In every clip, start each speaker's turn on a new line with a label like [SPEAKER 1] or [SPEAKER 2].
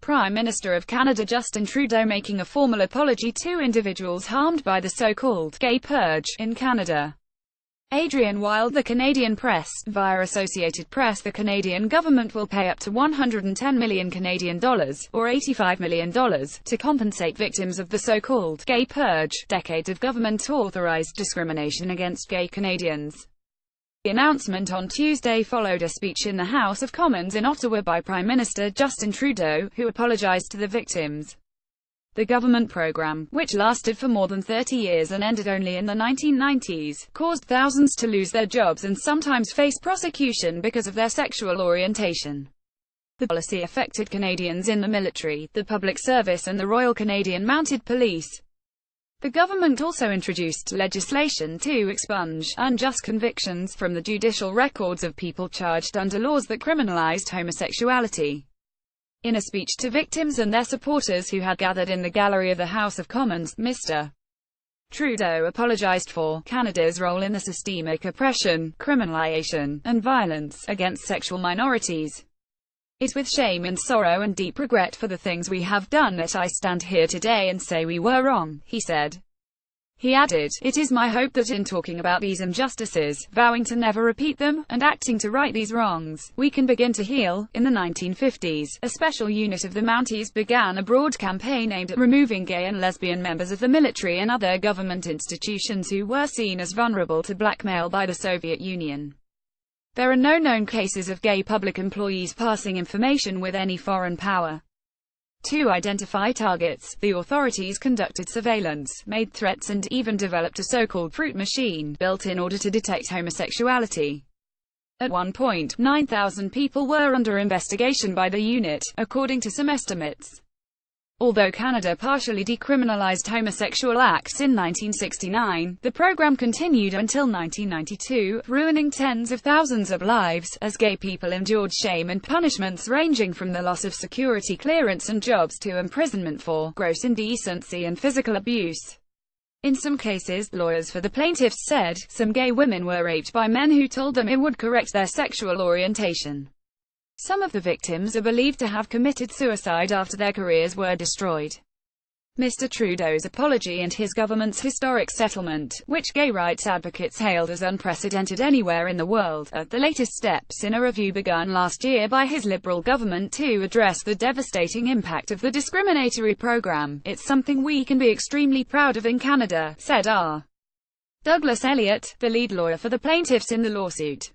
[SPEAKER 1] Prime Minister of Canada Justin Trudeau making a formal apology to individuals harmed by the so-called gay purge in Canada. Adrian Wild, the Canadian Press. Via Associated Press, the Canadian government will pay up to 110 million Canadian dollars, or $85 million, to compensate victims of the so-called gay purge, decades of government-authorized discrimination against gay Canadians. The announcement on Tuesday followed a speech in the House of Commons in Ottawa by Prime Minister Justin Trudeau, who apologized to the victims. The government program, which lasted for more than 30 years and ended only in the 1990s, caused thousands to lose their jobs and sometimes face prosecution because of their sexual orientation. The policy affected Canadians in the military, the public service and the Royal Canadian Mounted Police. The government also introduced legislation to expunge unjust convictions from the judicial records of people charged under laws that criminalized homosexuality. In a speech to victims and their supporters who had gathered in the gallery of the House of Commons, Mr. Trudeau apologized for Canada's role in the systemic oppression, criminalization, and violence against sexual minorities. "It's with shame and sorrow and deep regret for the things we have done that I stand here today and say we were wrong," he said. He added, "It is my hope that in talking about these injustices, vowing to never repeat them, and acting to right these wrongs, we can begin to heal." In the 1950s, a special unit of the Mounties began a broad campaign aimed at removing gay and lesbian members of the military and other government institutions who were seen as vulnerable to blackmail by the Soviet Union. There are no known cases of gay public employees passing information with any foreign power. To identify targets, the authorities conducted surveillance, made threats and even developed a so-called fruit machine, built in order to detect homosexuality. At one point, 9,000 people were under investigation by the unit, according to some estimates. Although Canada partially decriminalized homosexual acts in 1969, the program continued until 1992, ruining tens of thousands of lives, as gay people endured shame and punishments ranging from the loss of security clearance and jobs to imprisonment for gross indecency and physical abuse. In some cases, lawyers for the plaintiffs said, some gay women were raped by men who told them it would correct their sexual orientation. Some of the victims are believed to have committed suicide after their careers were destroyed. Mr. Trudeau's apology and his government's historic settlement, which gay rights advocates hailed as unprecedented anywhere in the world, are the latest steps in a review begun last year by his Liberal government to address the devastating impact of the discriminatory program. "It's something we can be extremely proud of in Canada," said R. Douglas Elliott, the lead lawyer for the plaintiffs in the lawsuit.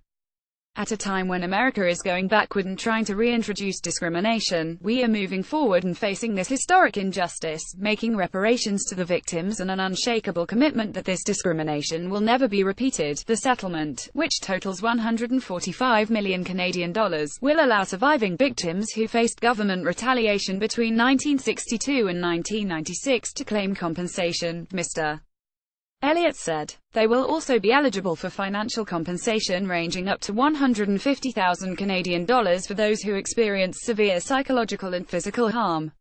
[SPEAKER 1] "At a time when America is going backward and trying to reintroduce discrimination, we are moving forward and facing this historic injustice, making reparations to the victims and an unshakable commitment that this discrimination will never be repeated." The settlement, which totals 145 million Canadian dollars, will allow surviving victims who faced government retaliation between 1962 and 1996 to claim compensation, Mr. Elliott said. They will also be eligible for financial compensation ranging up to 150,000 Canadian dollars for those who experience severe psychological and physical harm.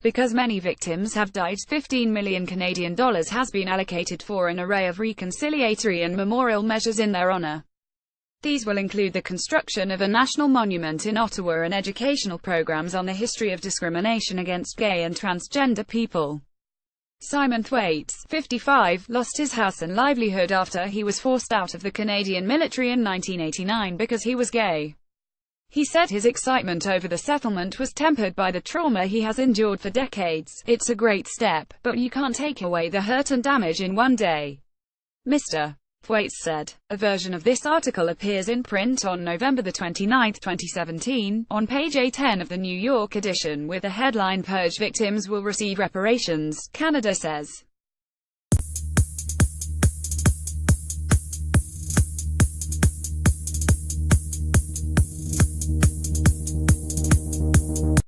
[SPEAKER 1] Because many victims have died, 15 million Canadian dollars has been allocated for an array of reconciliatory and memorial measures in their honor. These will include the construction of a national monument in Ottawa and educational programs on the history of discrimination against gay and transgender people. Simon Thwaites, 55, lost his house and livelihood after he was forced out of the Canadian military in 1989 because he was gay. He said his excitement over the settlement was tempered by the trauma he has endured for decades. "It's a great step, but you can't take away the hurt and damage in one day," Mr. Thwaites said. A version of this article appears in print on November 29, 2017, on page A10 of the New York edition with the headline "Purge Victims Will Receive Reparations," Canada says.